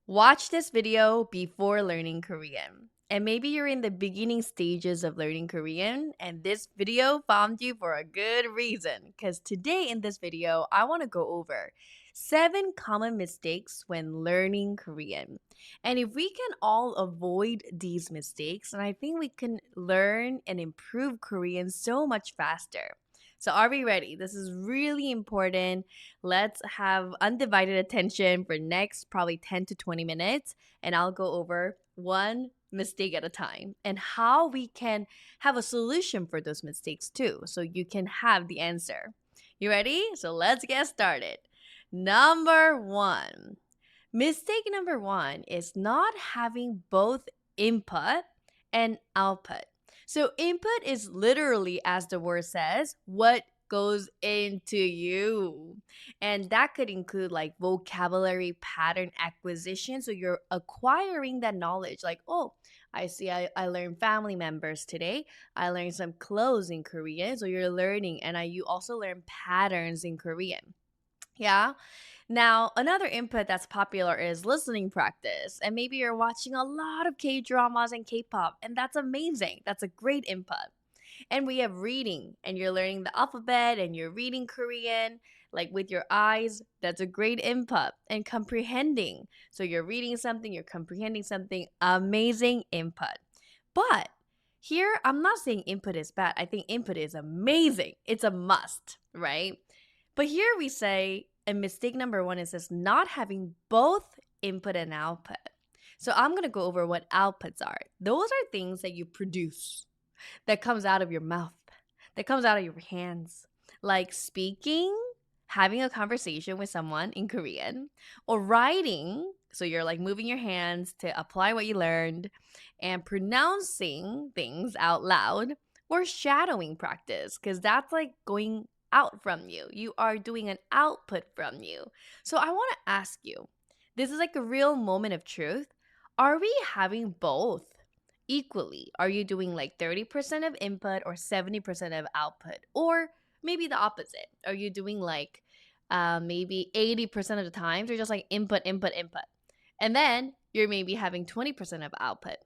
Watch this video before learning Korean. And maybe you're in the beginning stages of learning Korean, and this video found you for a good reason. Because today in this video, I want to go over 7 common mistakes when learning Korean. And if we can all avoid these mistakes, and I think we can learn and improve Korean so much faster. So, are we ready? This is really important. Let's have undivided attention for next probably 10 to 20 minutes, and I'll go over one mistake at a time and how we can have a solution for those mistakes too, so you can have the answer. You ready? So let's get started. Number 1. Mistake number 1 is not having both input and output. So input is literally, as the word says, what goes into you. And that could include like vocabulary pattern acquisition. So you're acquiring that knowledge. Like, oh, I see I learned family members today. I learned some clothes in Korean. So you're learning. And you also learn patterns in Korean. Yeah. Now, another input that's popular is listening practice. And maybe you're watching a lot of K dramas and K pop, and that's amazing. That's a great input. And we have reading, and you're learning the alphabet and you're reading Korean, like with your eyes. That's a great input. And comprehending. So you're reading something, you're comprehending something, amazing input. But here, I'm not saying input is bad. I think input is amazing. It's a must, right? But here we say, and mistake number 1 is just not having both input and output. So I'm going to go over what outputs are. Those are things that you produce, that comes out of your mouth, that comes out of your hands, like speaking, having a conversation with someone in Korean, or writing. So you're like moving your hands to apply what you learned, and pronouncing things out loud, or shadowing practice, because that's like going out from you. You are doing an output from you. So I want to ask you, this is like a real moment of truth. Are we having both equally? Are you doing like 30% of input or 70% of output? Or maybe the opposite. Are you doing like maybe 80% of the times you're just like input, input, input. And then you're maybe having 20% of output.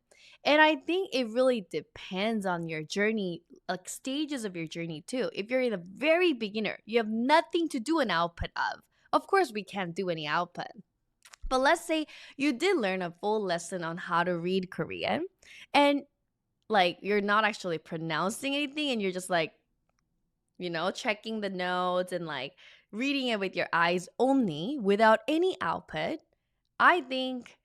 And I think it really depends on your journey, like stages of your journey too. If you're in a very beginner, you have nothing to do an output of course, we can't do any output. But let's say you did learn a full lesson on how to read Korean, and like you're not actually pronouncing anything, and you're just like, checking the notes and like reading it with your eyes only without any output. I think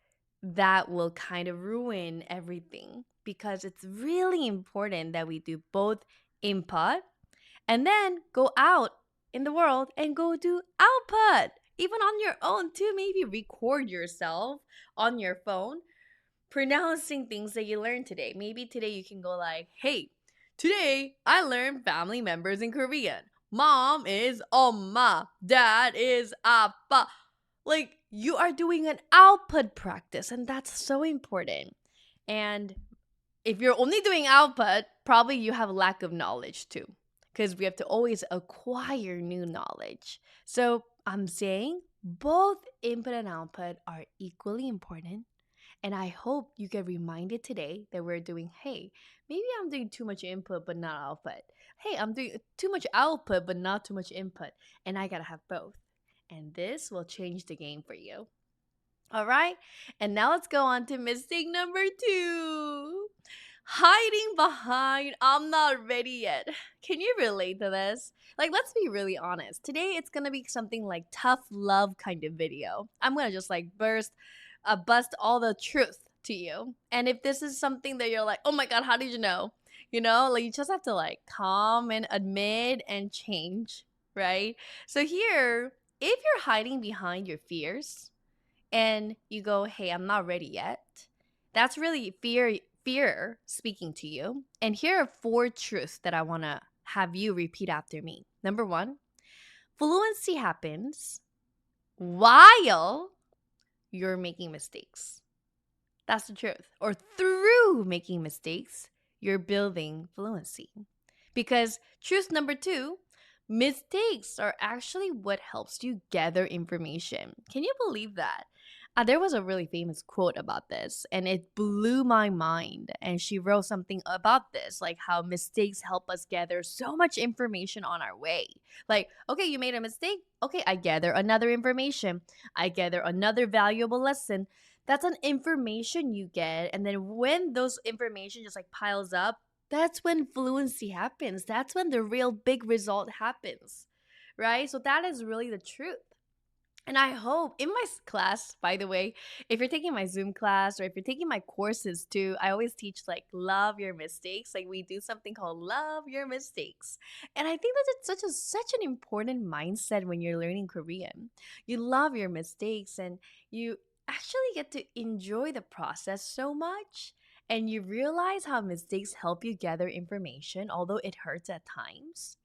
that will kind of ruin everything, because it's really important that we do both input and then go out in the world and go do output. Even on your own, too. Maybe record yourself on your phone pronouncing things that you learned today. Maybe today you can go like, hey, today I learned family members in Korean. Mom is 엄마, dad is 아빠. Like, you are doing an output practice, and that's so important. And if you're only doing output, probably you have lack of knowledge too, because we have to always acquire new knowledge. So I'm saying both input and output are equally important. And I hope you get reminded today that we're doing, hey, maybe I'm doing too much input but not output. Hey, I'm doing too much output but not too much input. And I gotta have both. And this will change the game for you. All right. And now let's go on to mistake number 2. Hiding behind, I'm not ready yet. Can you relate to this? Like, let's be really honest. Today, it's gonna be something like tough love kind of video. I'm gonna just like bust all the truth to you. And if this is something that you're like, oh my God, how did you know? Like you just have to like calm and admit and change, right? So here, if you're hiding behind your fears, and you go, hey, I'm not ready yet, that's really fear speaking to you. And here are 4 truths that I want to have you repeat after me. Number 1, fluency happens while you're making mistakes. That's the truth. Or through making mistakes, you're building fluency. Because truth number 2, mistakes are actually what helps you gather information. Can you believe that? There was a really famous quote about this, and it blew my mind. And she wrote something about this, like how mistakes help us gather so much information on our way. Like, okay, you made a mistake. Okay, I gather another information. I gather another valuable lesson. That's an information you get. And then when those information just like piles up, that's when fluency happens. That's when the real big result happens, right? So that is really the truth. And I hope in my class, by the way, if you're taking my Zoom class or if you're taking my courses too, I always teach like love your mistakes. Like we do something called love your mistakes. And I think that it's such an important mindset when you're learning Korean. You love your mistakes and you actually get to enjoy the process so much. And you realize how mistakes help you gather information, although it hurts at times.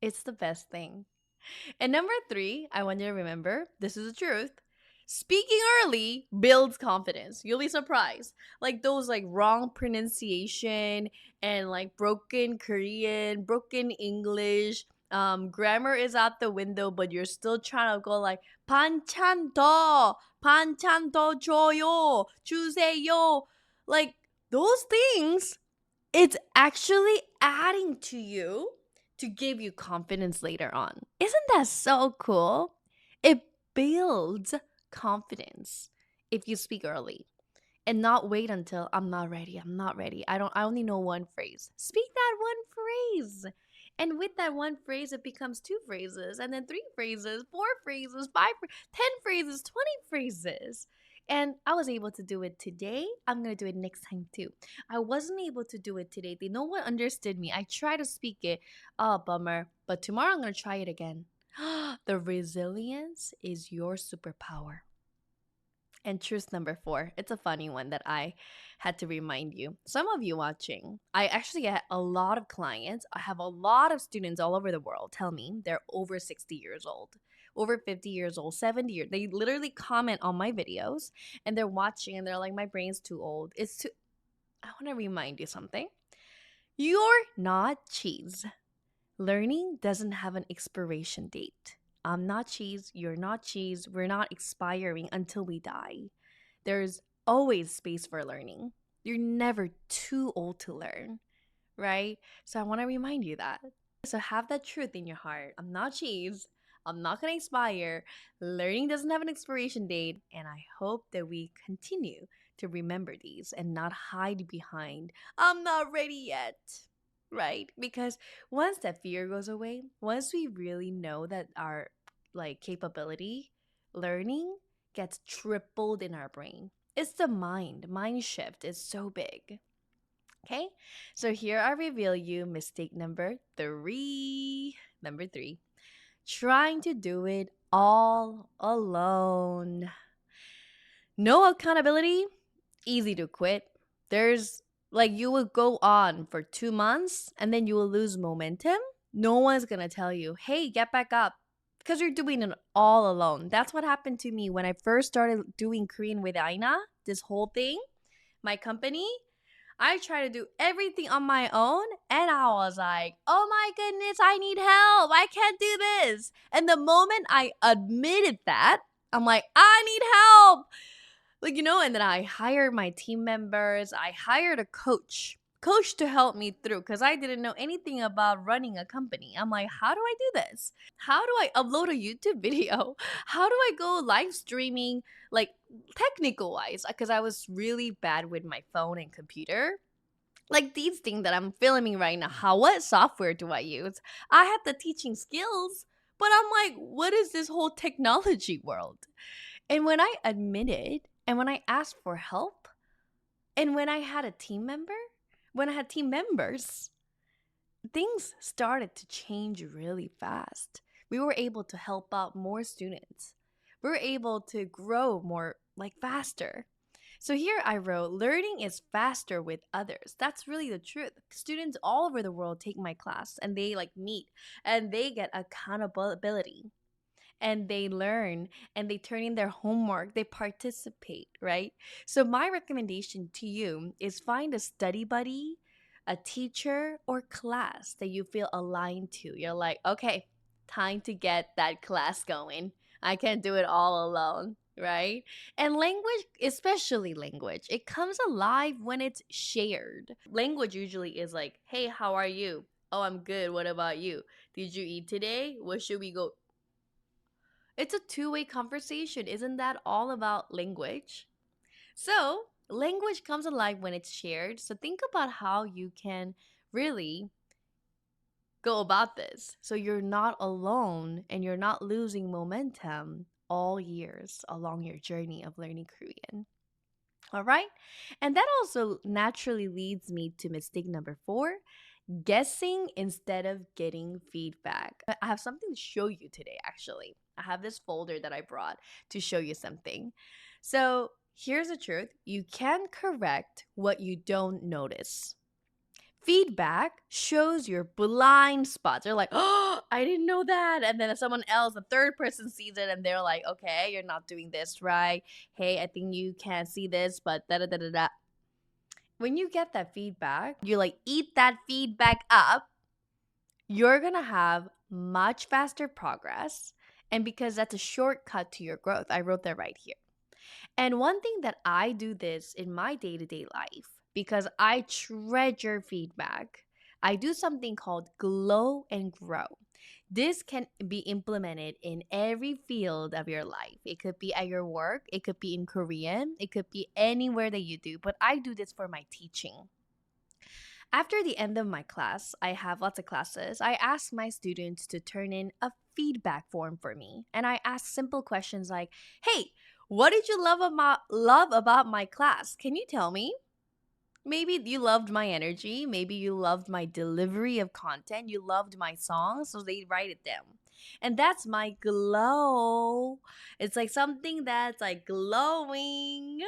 It's the best thing. And number three, I want you to remember this is the truth. Speaking early builds confidence. You'll be surprised. Like those like wrong pronunciation and like broken Korean, broken English. Grammar is out the window, but you're still trying to go like 반찬 더, 반찬 더 줘요, 주세요. Like those things, it's actually adding to you to give you confidence later on. Isn't that so cool? It builds confidence if you speak early and not wait until I'm not ready. I'm not ready. I only know one phrase. Speak that one phrase. And with that one phrase, it becomes two phrases, and then three phrases, four phrases, 10 phrases, 20 phrases. And I was able to do it today. I'm going to do it next time too. I wasn't able to do it today. No one understood me. I tried to speak it. Oh, bummer. But tomorrow I'm going to try it again. The resilience is your superpower. And truth number four, it's a funny one that I had to remind you. Some of you watching, I actually get a lot of clients. I have a lot of students all over the world tell me they're over 60 years old, over 50 years old, 70 years. They literally comment on my videos and they're watching and they're like, my brain's too old. It's too. I want to remind you something. You're not cheese. Learning doesn't have an expiration date. I'm not cheese, you're not cheese, we're not expiring until we die. There's always space for learning. You're never too old to learn, right? So I want to remind you that. So have that truth in your heart. I'm not cheese. I'm not going to expire. Learning doesn't have an expiration date. And I hope that we continue to remember these and not hide behind, I'm not ready yet. Right? Because once that fear goes away, once we really know that our like capability, learning gets tripled in our brain. It's the mind shift is so big. Okay, so here I reveal you mistake number three. Number three, trying to do it all alone. No accountability, easy to quit. There's like you will go on for 2 months and then you will lose momentum. No one's gonna tell you, hey, get back up because you're doing it all alone. That's what happened to me when I first started doing Korean with Aina, this whole thing, my company. I tried to do everything on my own and I was like, oh my goodness, I need help. I can't do this. And the moment I admitted that, I'm like, I need help. Like, and then I hired my team members. I hired a coach to help me through because I didn't know anything about running a company. I'm like, how do I do this? How do I upload a YouTube video? How do I go live streaming, like technical wise? Because I was really bad with my phone and computer. Like these things that I'm filming right now, what software do I use? I had the teaching skills, but I'm like, what is this whole technology world? And when I admitted and when I asked for help and when I had a team member, when I had team members, things started to change really fast. We were able to help out more students. We were able to grow more, like faster. So here I wrote, learning is faster with others. That's really the truth. Students all over the world take my class and they like meet and they get accountability and they learn and they turn in their homework, they participate, right? So, my recommendation to you is find a study buddy, a teacher, or class that you feel aligned to. You're like, okay, time to get that class going. I can't do it all alone. right? And language, especially language, it comes alive when it's shared. Language usually is like, hey, how are you? Oh, I'm good. What about you? Did you eat today? Where should we go? It's a two-way conversation. Isn't that all about language? So, language comes alive when it's shared. So, think about how you can really go about this so you're not alone and you're not losing momentum all years along your journey of learning Korean. All right. And that also naturally leads me to mistake number 4, guessing instead of getting feedback. I have something to show you today, actually. I have this folder that I brought to show you something. So here's the truth, you can correct what you don't notice. Feedback shows your blind spots. They're like, oh, I didn't know that. And then someone else, a third person sees it and they're like, okay, you're not doing this right. Hey, I think you can see this, but da da da da da. When you get that feedback, you like eat that feedback up, you're gonna have much faster progress. And because that's a shortcut to your growth, I wrote that right here. And one thing that I do this in my day to day life because I treasure feedback, I do something called glow and grow. This can be implemented in every field of your life. It could be at your work, it could be in Korean, it could be anywhere that you do, but I do this for my teaching. After the end of my class, I have lots of classes. I ask my students to turn in a feedback form for me. And I ask simple questions like, hey, what did you love about my class? Can you tell me? Maybe you loved my energy. Maybe you loved my delivery of content. You loved my songs. So they write it down. And that's my glow. It's like something that's like glowing.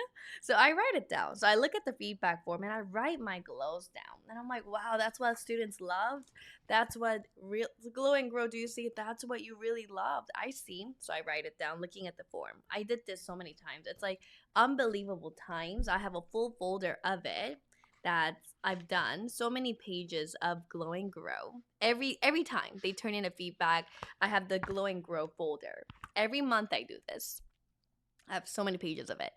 So I write it down. So I look at the feedback form and I write my glows down. And I'm like, wow, that's what students loved. That's what real glow and grow. Do you see? That's what you really loved. I see. So I write it down looking at the form. I did this so many times. It's like unbelievable times. I have a full folder of it that I've done so many pages of Glow and Grow. Every time they turn in a feedback, I have the Glow and Grow folder. Every month I do this. I have so many pages of it.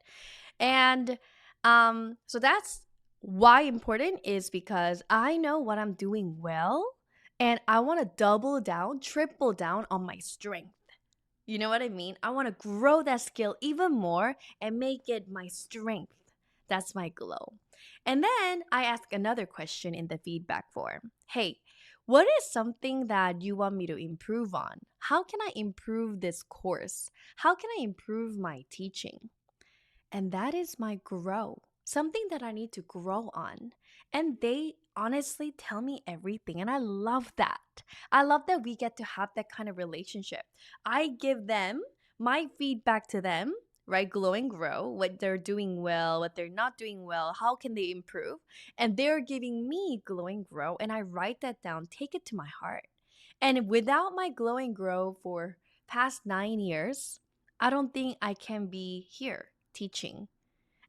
And so that's why important is because I know what I'm doing well and I want to double down, triple down on my strength. You know what I mean? I want to grow that skill even more and make it my strength. That's my glow. And then I ask another question in the feedback form. Hey, what is something that you want me to improve on? How can I improve this course? How can I improve my teaching? And that is my grow, something that I need to grow on. And they honestly tell me everything. And I love that. I love that we get to have that kind of relationship. I give them my feedback to them, right? Glow and grow, what they're doing well, what they're not doing well, how can they improve? And they're giving me glow and grow. And I write that down, take it to my heart. And without my glow and grow for past 9 years, I don't think I can be here teaching.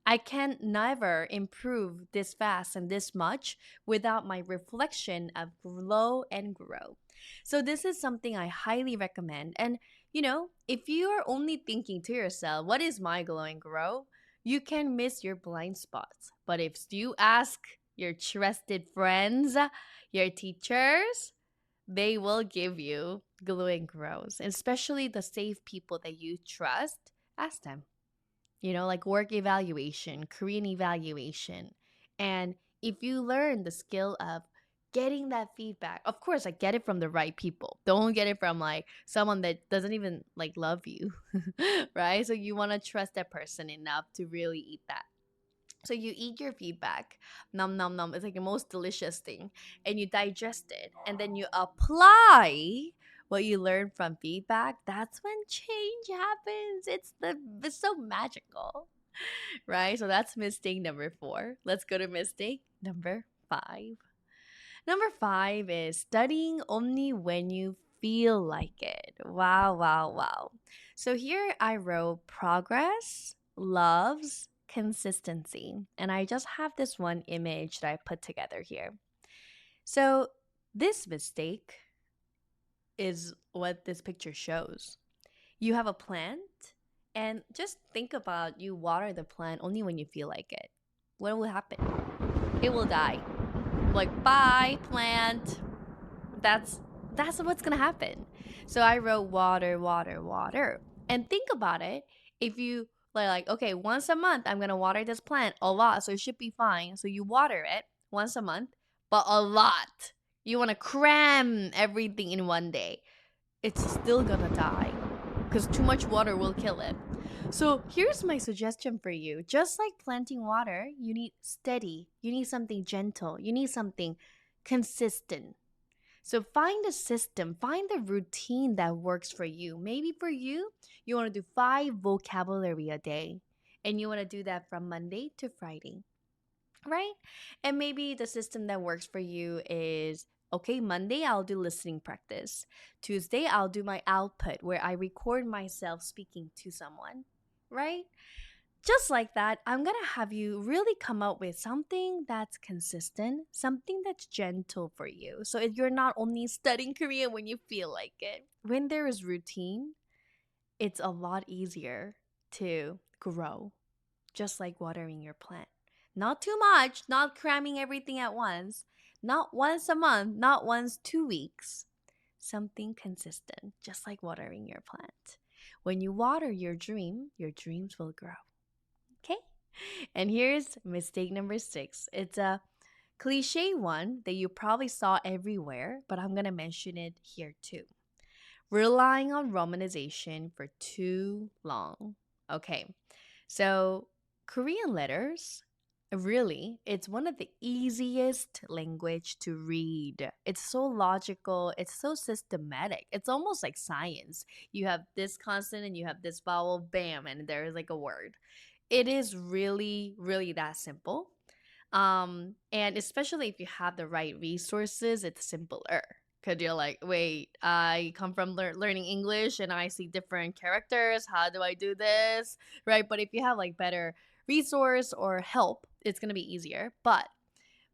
I can never improve this fast and this much without my reflection of glow and grow. So, this is something I highly recommend. And, if you are only thinking to yourself, what is my glow and grow? You can miss your blind spots. But if you ask your trusted friends, your teachers, they will give you glow and grows, especially the safe people that you trust. Ask them, like work evaluation, Korean evaluation. And if you learn the skill of getting that feedback, of course, like get it from the right people. Don't get it from like someone that doesn't even like love you, right? So you want to trust that person enough to really eat that. So you eat your feedback, nom nom nom. It's like the most delicious thing, and you digest it, and then you apply what you learn from feedback. That's when change happens. It's so magical, right? So that's mistake number 4. Let's go to mistake number 5. Number 5 is studying only when you feel like it. Wow, wow, wow. So here I wrote progress loves consistency. And I just have this one image that I put together here. So this mistake is what this picture shows. You have a plant And just think about you water the plant only when you feel like it. What will happen? It will die. Like, bye, plant. That's that's what's gonna happen. So I wrote water, water, water. And think about it. If you like, okay, once a month I'm gonna water this plant a lot, so it should be fine. So you water it once a month, but a lot. You wanna cram everything in one day. It's still gonna die. Because too much water will kill it. So here's my suggestion for you. Just like planting water, you need steady. You need something gentle. You need something consistent. So find a system, find the routine that works for you. Maybe for you, you want to do 5 vocabulary a day, and you want to do that from Monday to Friday, right? And maybe the system that works for you is okay, Monday I'll do listening practice. Tuesday I'll do my output where I record myself speaking to someone, right? Just like that, I'm gonna have you really come up with something that's consistent, something that's gentle for you. So if you're not only studying Korean when you feel like it, when there is routine, it's a lot easier to grow, just like watering your plant. Not too much, not cramming everything at once, not once a month, not once 2 weeks. Something consistent, just like watering your plant. When you water your dreams will grow. Okay? And here's mistake number 6. It's a cliche one that you probably saw everywhere, but I'm going to mention it here too. Relying on romanization for too long. Okay. So, Korean letters, really, it's one of the easiest language to read. It's so logical, it's so systematic. It's almost like science. You have this consonant and you have this vowel, bam, and there's like a word. It is really, really that simple. And especially if you have the right resources, it's simpler. Cause you're like, wait, I come from learning English and I see different characters. How do I do this? Right? But if you have like better resource or help, it's gonna be easier. But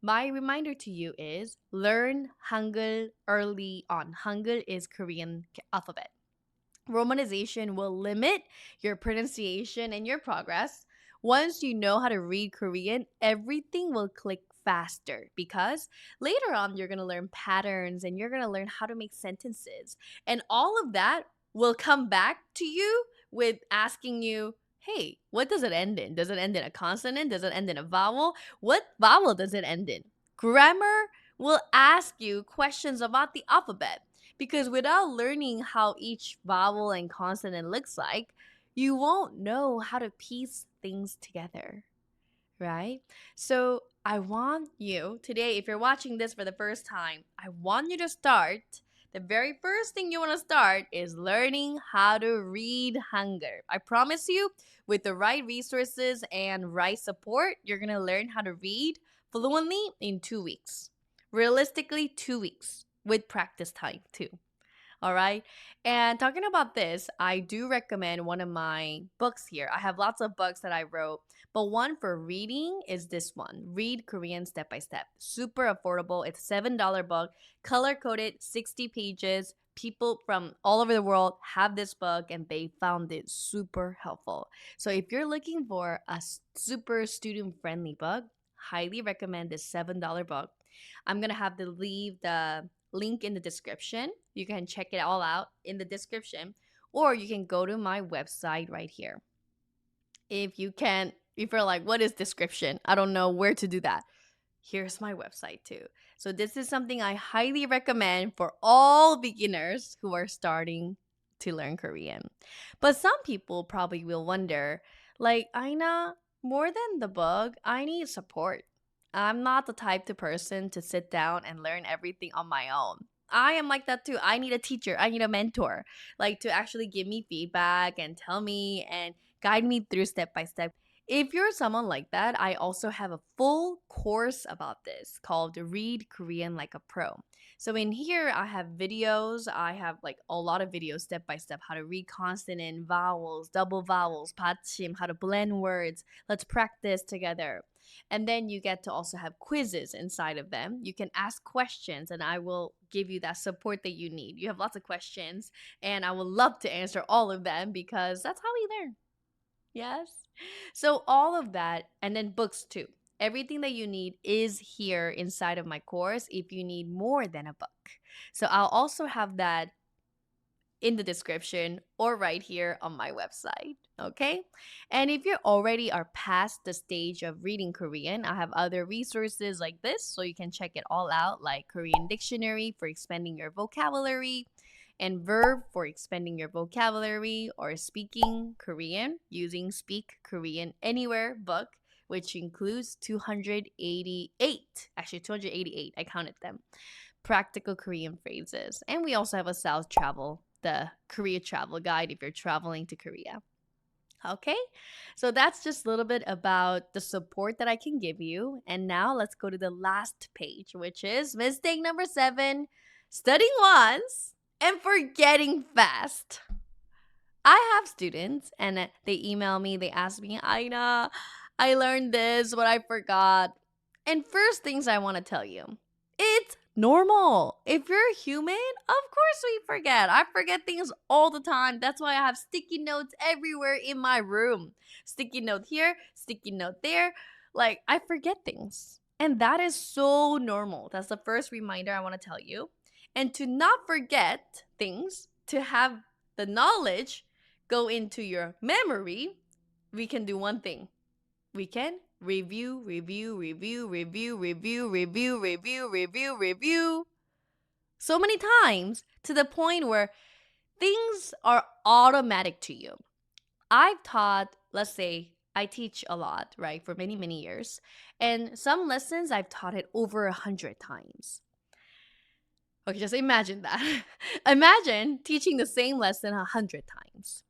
my reminder to you is learn Hangul early on. Hangul is Korean alphabet. Romanization will limit your pronunciation and your progress. Once you know how to read Korean, everything will click faster because later on you're going to learn patterns and you're going to learn how to make sentences. And all of that will come back to you with asking you, hey, what does it end in? Does it end in a consonant? Does it end in a vowel? What vowel does it end in? Grammar will ask you questions about the alphabet. Because without learning how each vowel and consonant looks like, you won't know how to piece things together, right? So I want you today, if you're watching this for the first time, I want you to start. The very first thing you want to start is learning how to read Hangul. I promise you, with the right resources and right support, you're going to learn how to read fluently in 2 weeks. Realistically, 2 weeks with practice time too. All right. And talking about this, I do recommend one of my books here. I have lots of books that I wrote, but one for reading is this one, Read Korean Step by Step. Super affordable. It's $7 book, color coded, 60 pages. People from all over the world have this book and they found it super helpful. So if you're looking for a super student friendly book, highly recommend this $7 book. I'm going to have to leave the link in the description. You can check it all out in the description, or you can go to my website right here. If you're like, what is description? I don't know where to do that. Here's my website too. So this is something I highly recommend for all beginners who are starting to learn Korean. But some people probably will wonder, like, Aina, more than the book, I need support. I'm not the type to person to sit down and learn everything on my own. I am like that too. I need a teacher. I need a mentor, like to actually give me feedback and tell me and guide me through step by step. If you're someone like that, I also have a full course about this called Read Korean Like a Pro. So in here, I have videos. I have like a lot of videos step by step how to read consonant, vowels, double vowels, 받침, how to blend words. Let's practice together. And then you get to also have quizzes inside of them. You can ask questions, and I will give you that support that you need. You have lots of questions, and I would love to answer all of them because that's how we learn. Yes. So all of that, and then books too. Everything that you need is here inside of my course if you need more than a book. So I'll also have that in the description or right here on my website. Okay. And if you already are past the stage of reading Korean, I have other resources like this so you can check it all out, like Korean dictionary for expanding your vocabulary and verb for expanding your vocabulary, or speaking Korean using Speak Korean Anywhere book, which includes 288, actually 288, I counted them, practical Korean phrases. And we also have a South Travel, the Korea travel guide if you're traveling to Korea. Okay, so that's just a little bit about the support that I can give you. And now let's go to the last page, which is mistake number 7, studying once and forgetting fast. I have students and they email me, they ask me, Aina, I learned this, but I forgot. And first things I want to tell you, it's normal. If you're human, of course we forget. I forget things all the time. That's why I have sticky notes everywhere in my room. Sticky note here, sticky note there. Like, I forget things. And that is so normal. That's the first reminder I want to tell you. And to not forget things, to have the knowledge go into your memory, we can do one thing. We can review, review, review, review, review, review, review, review, review. So many times to the point where things are automatic to you. I've taught, let's say, I teach a lot, right, for many, many years. And some lessons I've taught it over 100 times. Okay, just imagine that. Imagine teaching the same lesson 100 times.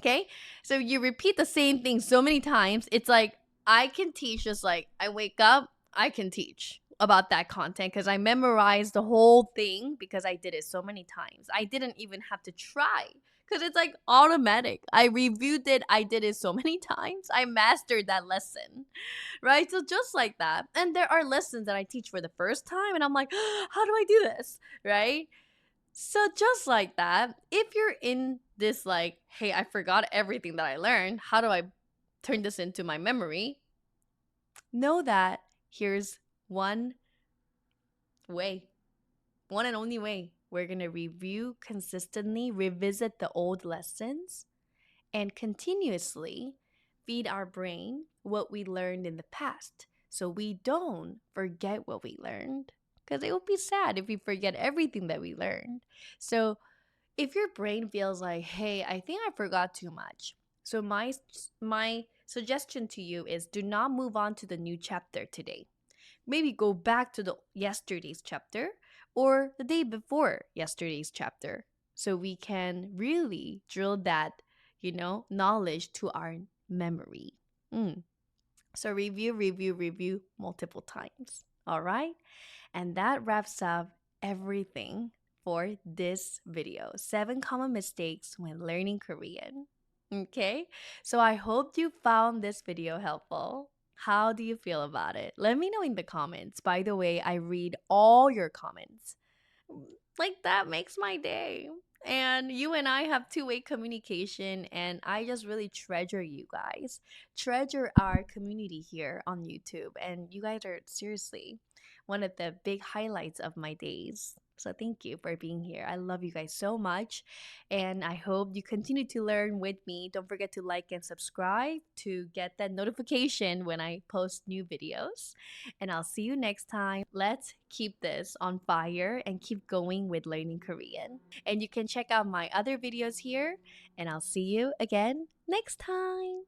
Okay? So you repeat the same thing so many times, it's like I can teach just like I wake up, I can teach about that content because I memorized the whole thing because I did it so many times. I didn't even have to try because it's like automatic. I reviewed it, I did it so many times. I mastered that lesson, right? So just like that. And there are lessons that I teach for the first time and I'm like, how do I do this? Right? So just like that, if you're in this like, hey, I forgot everything that I learned, how do I turn this into my memory? Know that here's one way, one and only way. We're going to review consistently, revisit the old lessons, and continuously feed our brain what we learned in the past so we don't forget what we learned. Because it would be sad if we forget everything that we learned. So if your brain feels like, hey, I think I forgot too much. So my suggestion to you is do not move on to the new chapter today. Maybe go back to the yesterday's chapter or the day before yesterday's chapter so we can really drill that, knowledge to our memory. Mm. So review, review, review multiple times. All right? And that wraps up everything for this video. 7 common mistakes when learning Korean. Okay? So I hope you found this video helpful. How do you feel about it? Let me know in the comments. By the way, I read all your comments. Like, that makes my day. And you and I have two-way communication, and I just really treasure you guys. Treasure our community here on YouTube. And you guys are seriously one of the big highlights of my days. So thank you for being here. I love you guys so much. And I hope you continue to learn with me. Don't forget to like and subscribe to get that notification when I post new videos. And I'll see you next time. Let's keep this on fire and keep going with learning Korean. And you can check out my other videos here. And I'll see you again next time.